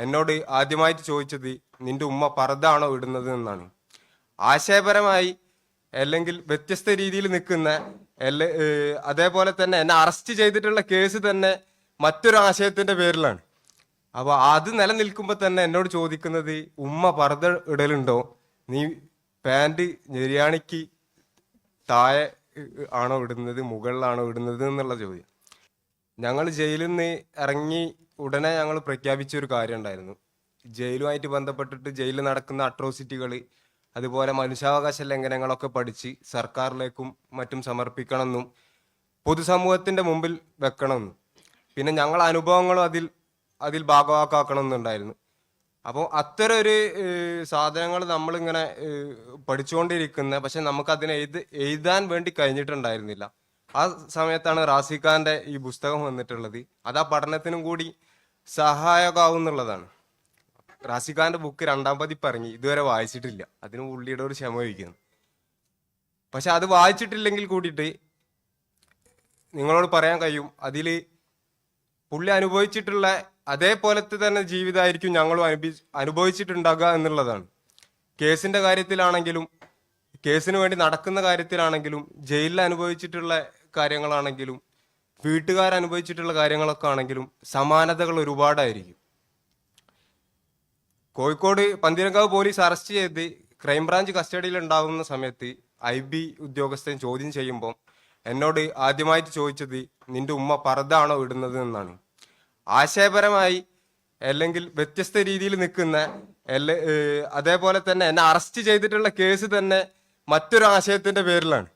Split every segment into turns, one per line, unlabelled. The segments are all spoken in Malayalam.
എന്നോട് ആദ്യമായിട്ട് ചോദിച്ചത് നിന്റെ ഉമ്മ പർദ്ദാണോ ഇടുന്നത് എന്നാണ്. ആശയപരമായി അല്ലെങ്കിൽ വ്യത്യസ്ത രീതിയിൽ നിൽക്കുന്ന അതേപോലെ തന്നെ എന്നെ അറസ്റ്റ് ചെയ്തിട്ടുള്ള കേസ് തന്നെ മറ്റൊരു ആശയത്തിന്റെ പേരിലാണ്. അപ്പൊ അത് നിലനിൽക്കുമ്പോൾ തന്നെ എന്നോട് ചോദിക്കുന്നത് ഉമ്മ പർദ്ദ ഇടലുണ്ടോ, നീ പാന്റ് ഞെരിയാണിക്ക് താഴെ ആണോ ഇടുന്നത്, മുകളിലാണോ ഇടുന്നത് എന്നുള്ള ചോദ്യം. ഞങ്ങൾ ജയിലിൽ നിന്ന് ഇറങ്ങി ഉടനെ ഞങ്ങൾ പ്രഖ്യാപിച്ച ഒരു കാര്യം ഉണ്ടായിരുന്നു. ജയിലുമായിട്ട് ബന്ധപ്പെട്ടിട്ട് ജയിലിൽ നടക്കുന്ന അട്രോസിറ്റികൾ, അതുപോലെ മനുഷ്യാവകാശ ലംഘനങ്ങളൊക്കെ പഠിച്ച് സർക്കാരിലേക്കും മറ്റും സമർപ്പിക്കണമെന്നും പൊതുസമൂഹത്തിന്റെ മുമ്പിൽ വെക്കണമെന്നും പിന്നെ ഞങ്ങൾ അനുഭവങ്ങളും അതിൽ ഭാഗവാക്കാക്കണമെന്നുണ്ടായിരുന്നു. അപ്പോൾ അത്തരം ഒരു സാധനങ്ങൾ നമ്മളിങ്ങനെ പഠിച്ചുകൊണ്ടിരിക്കുന്ന, പക്ഷെ നമുക്കതിനെ എഴുതാൻ വേണ്ടി കഴിഞ്ഞിട്ടുണ്ടായിരുന്നില്ല. ആ സമയത്താണ് റാസിഖാന്റെ ഈ പുസ്തകം വന്നിട്ടുള്ളത്. അത് ആ പഠനത്തിനും കൂടി സഹായകമാവുന്നുള്ളതാണ്. റാസിഖാന്റെ ബുക്ക് 2ാം പതിപ്പ് ഇറങ്ങി, ഇതുവരെ വായിച്ചിട്ടില്ല. അതിന് പുള്ളിയുടെ ഒരു ക്ഷമ വഹിക്കുന്നു. പക്ഷെ അത് വായിച്ചിട്ടില്ലെങ്കിൽ കൂടിയിട്ട് നിങ്ങളോട് പറയാൻ കഴിയും, അതിൽ പുള്ളി അനുഭവിച്ചിട്ടുള്ള അതേപോലത്തെ തന്നെ ജീവിതമായിരിക്കും ഞങ്ങളും അനുഭവിച്ചിട്ടുണ്ടാകുക എന്നുള്ളതാണ്. കേസിന്റെ കാര്യത്തിലാണെങ്കിലും കേസിന് വേണ്ടി നടക്കുന്ന കാര്യത്തിലാണെങ്കിലും ജയിലിൽ അനുഭവിച്ചിട്ടുള്ള കാര്യങ്ങളാണെങ്കിലും വീട്ടുകാരനുഭവിച്ചിട്ടുള്ള കാര്യങ്ങളൊക്കെ ആണെങ്കിലും സമാനതകൾ ഒരുപാടായിരിക്കും. കോഴിക്കോട് പന്തീരങ്കാവ് പോലീസ് അറസ്റ്റ് ചെയ്ത് ക്രൈംബ്രാഞ്ച് കസ്റ്റഡിയിൽ ഉണ്ടാകുന്ന സമയത്ത് IB ഉദ്യോഗസ്ഥൻ ചോദ്യം ചെയ്യുമ്പോൾ എന്നോട് ആദ്യമായിട്ട് ചോദിച്ചത് നിന്റെ ഉമ്മ പർദ്ദാണോ ഇടുന്നത് എന്നാണ്. ആശയപരമായി അല്ലെങ്കിൽ വ്യത്യസ്ത രീതിയിൽ നിൽക്കുന്ന അതേപോലെ തന്നെ എന്നെ അറസ്റ്റ് ചെയ്തിട്ടുള്ള കേസ് തന്നെ മറ്റൊരു ആശയത്തിന്റെ പേരിലാണ്.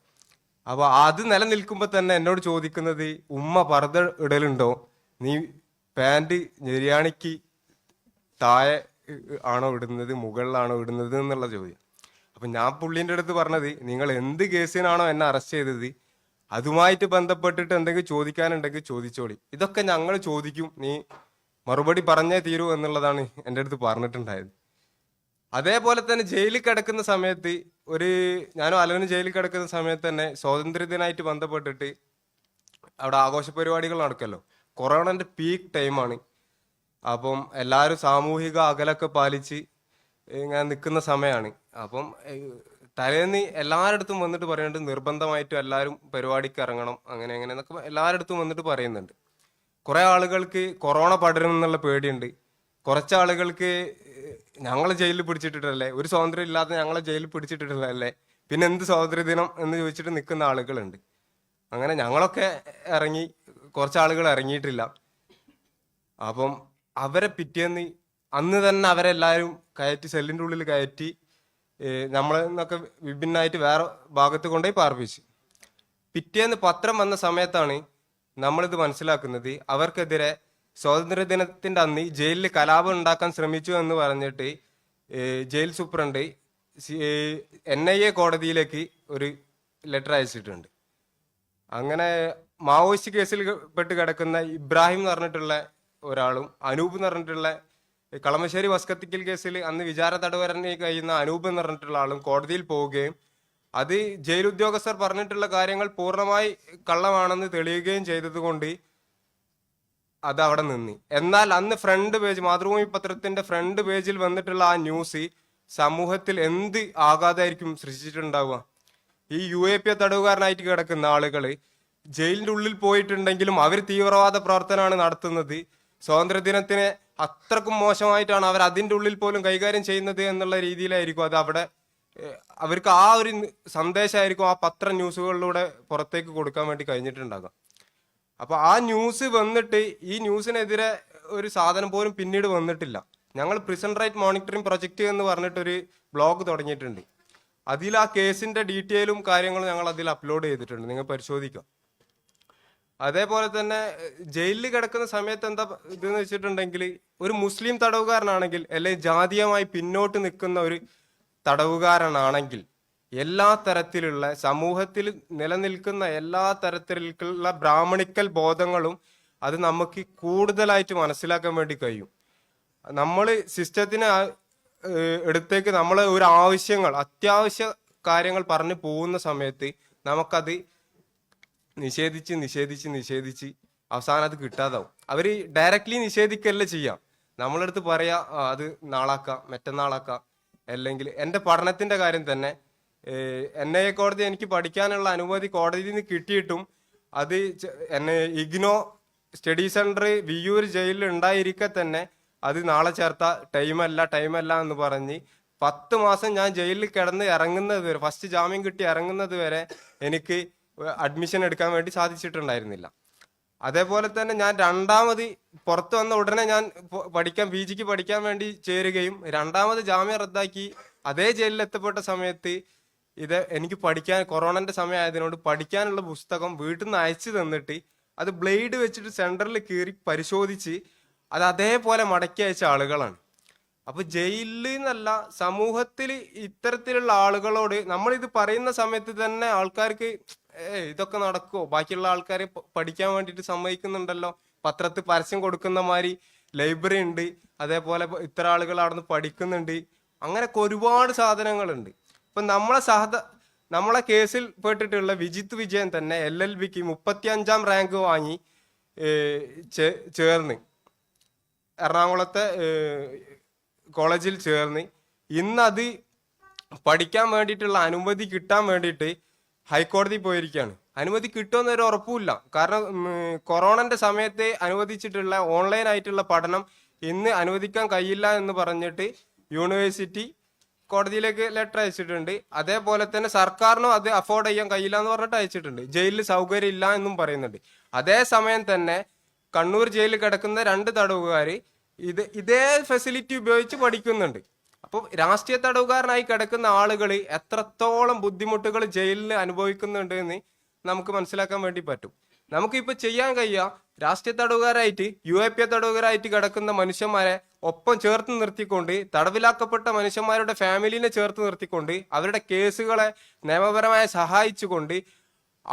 അപ്പൊ അത് നിലനിൽക്കുമ്പോൾ തന്നെ എന്നോട് ചോദിക്കുന്നത് ഉമ്മ പർദ്ദ ഇടലുണ്ടോ, നീ പാന്റ് ഞെരിയാണിക്ക് താഴെ ആണോ ഇടുന്നത്, മുകളിലാണോ ഇടുന്നത് എന്നുള്ള ചോദ്യം. അപ്പൊ ഞാൻ പുള്ളീൻ്റെ അടുത്ത് പറഞ്ഞത്, നിങ്ങൾ എന്ത് കേസിനാണോ എന്നെ അറസ്റ്റ് ചെയ്തത് അതുമായിട്ട് ബന്ധപ്പെട്ടിട്ട് എന്തെങ്കിലും ചോദിക്കാനുണ്ടെങ്കിൽ ചോദിച്ചോളി, ഇതൊക്കെ ഞങ്ങൾ ചോദിക്കും, നീ മറുപടി പറഞ്ഞേ തീരൂ എന്നുള്ളതാണ് എൻ്റെ അടുത്ത് പറഞ്ഞിട്ടുണ്ടായത്. അതേപോലെ തന്നെ ജയിലിൽ കിടക്കുന്ന സമയത്ത് ഞാനും അലവനും ജയിലിൽ കിടക്കുന്ന സമയത്ത് തന്നെ സ്വാതന്ത്ര്യദിനമായിട്ട് ബന്ധപ്പെട്ടിട്ട് അവിടെ ആഘോഷ പരിപാടികൾ നടക്കല്ലോ. കൊറോണന്റെ പീക്ക് ടൈമാണ്. അപ്പം എല്ലാവരും സാമൂഹിക അകലൊക്കെ പാലിച്ച് ഇങ്ങനെ നിൽക്കുന്ന സമയമാണ്. അപ്പം തലേന്ന് എല്ലാവരുടെ അടുത്തും വന്നിട്ട് പറയുന്നുണ്ട് നിർബന്ധമായിട്ടും എല്ലാവരും പരിപാടിക്ക് ഇറങ്ങണം, അങ്ങനെ അങ്ങനെ എന്നൊക്കെ എല്ലാവരുടെ അടുത്തും വന്നിട്ട് പറയുന്നുണ്ട്. കുറെ ആളുകൾക്ക് കൊറോണ പടരും എന്നുള്ള പേടിയുണ്ട്. കുറച്ച് ആളുകൾക്ക് ഞങ്ങളെ ജയിലിൽ പിടിച്ചിട്ടിട്ടല്ലേ, ഒരു സ്വാതന്ത്ര്യം ഇല്ലാതെ ഞങ്ങളെ ജയിലിൽ പിടിച്ചിട്ടിട്ടല്ലേ, പിന്നെ എന്ത് സ്വാതന്ത്ര്യ ദിനം എന്ന് ചോദിച്ചിട്ട് നിൽക്കുന്ന ആളുകളുണ്ട്. അങ്ങനെ ഞങ്ങളൊക്കെ ഇറങ്ങി, കുറച്ച് ആളുകൾ ഇറങ്ങിയിട്ടില്ല. അപ്പം അവരെ പിറ്റേന്ന് അന്ന് തന്നെ അവരെല്ലാവരും കയറ്റി സെല്ലിൻ്റെ ഉള്ളിൽ കയറ്റി നമ്മളെന്നൊക്കെ വിഭിന്നമായിട്ട് വേറെ ഭാഗത്ത് കൊണ്ടുപോയി പാർപ്പിച്ചു. പിറ്റേന്ന് പത്രം വന്ന സമയത്താണ് നമ്മളിത് മനസ്സിലാക്കുന്നത്, അവർക്കെതിരെ സ്വാതന്ത്ര്യദിനത്തിന്റെ അന്ന് ജയിലിൽ കലാപം ഉണ്ടാക്കാൻ ശ്രമിച്ചു എന്ന് പറഞ്ഞിട്ട് ജയിൽ സൂപ്രണ്ട് NIA കോടതിയിലേക്ക് ഒരു ലെറ്റർ അയച്ചിട്ടുണ്ട്. അങ്ങനെ മാവോയിസ്റ്റ് കേസിൽ പെട്ട് കിടക്കുന്ന ഇബ്രാഹിം എന്ന് പറഞ്ഞിട്ടുള്ള ഒരാളും അനൂപ് എന്ന് പറഞ്ഞിട്ടുള്ള കളമശ്ശേരി വസ്കത്തിക്കൽ കേസിൽ അന്ന് വിചാരണ തടവരനെ കഴിയുന്ന അനൂപ് എന്ന് പറഞ്ഞിട്ടുള്ള ആളും കോടതിയിൽ പോവുകയും അത് ജയിൽ ഉദ്യോഗസ്ഥർ പറഞ്ഞിട്ടുള്ള കാര്യങ്ങൾ പൂർണ്ണമായി കള്ളമാണെന്ന് തെളിയുകയും ചെയ്തതുകൊണ്ട് അത് അവിടെ നിന്നി. എന്നാൽ അന്ന് ഫ്രണ്ട് പേജ്, മാതൃഭൂമി പത്രത്തിന്റെ ഫ്രണ്ട് പേജിൽ വന്നിട്ടുള്ള ആ ന്യൂസ് സമൂഹത്തിൽ എന്ത് ആഘാതമായിരിക്കും സൃഷ്ടിച്ചിട്ടുണ്ടാവുക. ഈ UAP തടവുകാരനായിട്ട് കിടക്കുന്ന ആളുകള് ജയിലിന്റെ ഉള്ളിൽ പോയിട്ടുണ്ടെങ്കിലും അവർ തീവ്രവാദ പ്രവർത്തനമാണ് നടത്തുന്നത്, സ്വാതന്ത്ര്യദിനത്തിനെ അത്രക്കും മോശമായിട്ടാണ് അവർ അതിൻ്റെ ഉള്ളിൽ പോലും കൈകാര്യം ചെയ്യുന്നത് എന്നുള്ള രീതിയിലായിരിക്കും അത് അവിടെ അവർക്ക് ആ ഒരു സന്ദേശമായിരിക്കും ആ പത്ര ന്യൂസുകളിലൂടെ പുറത്തേക്ക് കൊടുക്കാൻ വേണ്ടി കഴിഞ്ഞിട്ടുണ്ടാകാം. അപ്പൊ ആ ന്യൂസ് വന്നിട്ട് ഈ ന്യൂസിനെതിരെ ഒരു സാധനം പോലും പിന്നീട് വന്നിട്ടില്ല. ഞങ്ങൾ പ്രിസൺ റൈറ്റ് മോണിറ്ററിംഗ് പ്രൊജക്ട് എന്ന് പറഞ്ഞിട്ടൊരു ബ്ലോഗ് തുടങ്ങിയിട്ടുണ്ട്. അതിൽ ആ കേസിന്റെ ഡീറ്റെയിലും കാര്യങ്ങളും ഞങ്ങൾ അതിൽ അപ്ലോഡ് ചെയ്തിട്ടുണ്ട്, നിങ്ങൾ പരിശോധിക്കാം. അതേപോലെ തന്നെ ജയിലിൽ കിടക്കുന്ന സമയത്ത് എന്താ ഇതെന്ന് വെച്ചിട്ടുണ്ടെങ്കിൽ, ഒരു മുസ്ലിം തടവുകാരനാണെങ്കിൽ അല്ലെങ്കിൽ ജാതീയമായി പിന്നോട്ട് നിൽക്കുന്ന ഒരു തടവുകാരനാണെങ്കിൽ എല്ലാ തരത്തിലുള്ള സമൂഹത്തിൽ നിലനിൽക്കുന്ന എല്ലാ തരത്തിലുള്ള ബ്രാഹ്മണിക്കൽ ബോധങ്ങളും അത് നമുക്ക് കൂടുതലായിട്ട് മനസ്സിലാക്കാൻ വേണ്ടി കഴിയും. നമ്മൾ സിസ്റ്റത്തിന് അടുത്തേക്ക് നമ്മൾ ഒരു അത്യാവശ്യ കാര്യങ്ങൾ പറഞ്ഞു പോകുന്ന സമയത്ത് നമുക്കത് നിഷേധിച്ച് അവസാനം അത് കിട്ടാതാവും. അവർ ഡയറക്റ്റ്ലി നിഷേധിക്കല്ല ചെയ്യാം, നമ്മളെടുത്ത് പറയാ അത് നാളാക്കാം, മറ്റന്നാളാക്കാം. അല്ലെങ്കിൽ എൻ്റെ പഠനത്തിന്റെ കാര്യം തന്നെ NIA കോടതി എനിക്ക് പഠിക്കാനുള്ള അനുമതി കോടതിയിൽ നിന്ന് കിട്ടിയിട്ടും അത് എന്നെ ഇഗ്നോ സ്റ്റഡി സെന്റർ വിയ്യൂർ ജയിലിൽ ഉണ്ടായിരിക്കെ തന്നെ അത് നാളെ ചേർത്ത ടൈമല്ല എന്ന് പറഞ്ഞ് 10 മാസം ഞാൻ ജയിലിൽ കിടന്ന് ഇറങ്ങുന്നത് വരെ, ഫസ്റ്റ് ജാമ്യം കിട്ടി ഇറങ്ങുന്നത് വരെ എനിക്ക് അഡ്മിഷൻ എടുക്കാൻ വേണ്ടി സാധിച്ചിട്ടുണ്ടായിരുന്നില്ല. അതേപോലെ തന്നെ ഞാൻ രണ്ടാമത് പുറത്തു വന്ന ഉടനെ ഞാൻ PG പഠിക്കാൻ വേണ്ടി ചേരുകയും രണ്ടാമത് ജാമ്യം റദ്ദാക്കി അതേ ജയിലിൽ എത്തപ്പെട്ട സമയത്ത് എനിക്ക് പഠിക്കാൻ കൊറോണന്റെ സമയമായതിനോട് പഠിക്കാനുള്ള പുസ്തകം വീട്ടിൽ നിന്ന് അയച്ചു തന്നിട്ട് അത് ബ്ലേഡ് വെച്ചിട്ട് സെന്ററിൽ കീറി പരിശോധിച്ച് അത് അതേപോലെ മടക്കി അയച്ച ആളുകളാണ്. അപ്പൊ ജയിലിൽ നിന്നല്ല, സമൂഹത്തിൽ ഇത്തരത്തിലുള്ള ആളുകളോട് നമ്മൾ ഇത് പറയുന്ന സമയത്ത് തന്നെ ആൾക്കാർക്ക് ഇതൊക്കെ നടക്കുമോ, ബാക്കിയുള്ള ആൾക്കാരെ പഠിക്കാൻ വേണ്ടിയിട്ട് സമ്മതിക്കുന്നുണ്ടല്ലോ, പത്രത്തിൽ പരസ്യം കൊടുക്കുന്ന മാതിരി ലൈബ്രറി ഉണ്ട്, അതേപോലെ ഇത്ര ആളുകൾ അവിടെ നിന്ന് പഠിക്കുന്നുണ്ട്, അങ്ങനെയൊക്കെ ഒരുപാട് സാധനങ്ങളുണ്ട്. ഇപ്പൊ നമ്മളെ കേസിൽ പെട്ടിട്ടുള്ള വിജിത്ത് വിജയൻ തന്നെ LLBക്ക് 35ാം റാങ്ക് വാങ്ങി ചേർന്ന് എറണാകുളത്തെ കോളേജിൽ ചേർന്ന് ഇന്നത് പഠിക്കാൻ വേണ്ടിയിട്ടുള്ള അനുമതി കിട്ടാൻ വേണ്ടിയിട്ട് ഹൈക്കോടതി പോയിരിക്കുകയാണ്. അനുമതി കിട്ടുമെന്നൊരു ഉറപ്പുമില്ല. കാരണം കൊറോണന്റെ സമയത്ത് അനുവദിച്ചിട്ടുള്ള ഓൺലൈൻ ആയിട്ടുള്ള പഠനം ഇന്ന് അനുവദിക്കാൻ കഴിയില്ല എന്ന് പറഞ്ഞിട്ട് യൂണിവേഴ്സിറ്റി കോടതിയിലേക്ക് ലെറ്റർ അയച്ചിട്ടുണ്ട്. അതേപോലെ തന്നെ സർക്കാരിനും അത് അഫോർഡ് ചെയ്യാൻ കഴിയില്ല എന്ന് പറഞ്ഞിട്ട് അയച്ചിട്ടുണ്ട്. ജയിലിൽ സൗകര്യം ഇല്ല എന്നും പറയുന്നുണ്ട്. അതേസമയം തന്നെ കണ്ണൂർ ജയിലിൽ കിടക്കുന്ന 2 തടവുകാര് ഇതേ ഫെസിലിറ്റി ഉപയോഗിച്ച് പഠിക്കുന്നുണ്ട്. അപ്പോൾ രാഷ്ട്രീയ തടവുകാരനായി കിടക്കുന്ന ആളുകൾ എത്രത്തോളം ബുദ്ധിമുട്ടുകൾ ജയിലിൽ അനുഭവിക്കുന്നുണ്ട് എന്ന് നമുക്ക് മനസ്സിലാക്കാൻ വേണ്ടി പറ്റും. നമുക്കിപ്പോൾ ചെയ്യാൻ കഴിയുക, രാഷ്ട്രീയ തടവുകാരായിട്ട് UAP തടവുകാരായിട്ട് കിടക്കുന്ന മനുഷ്യന്മാരെ ഒപ്പം ചേർത്ത് നിർത്തിക്കൊണ്ട്, തടവിലാക്കപ്പെട്ട മനുഷ്യന്മാരുടെ ഫാമിലിനെ ചേർത്ത് നിർത്തിക്കൊണ്ട്, അവരുടെ കേസുകളെ നിയമപരമായി സഹായിച്ചുകൊണ്ട്,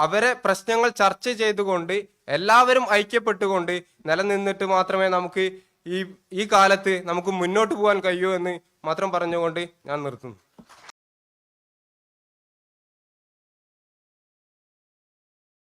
അവരെ പ്രശ്നങ്ങൾ ചർച്ച ചെയ്തുകൊണ്ട്, എല്ലാവരും ഐക്യപ്പെട്ടുകൊണ്ട് നിലനിന്നിട്ട് മാത്രമേ നമുക്ക് ഈ കാലത്ത് നമുക്ക് മുന്നോട്ട് പോകാൻ കഴിയൂ എന്ന് മാത്രം പറഞ്ഞുകൊണ്ട് ഞാൻ നിർത്തുന്നു.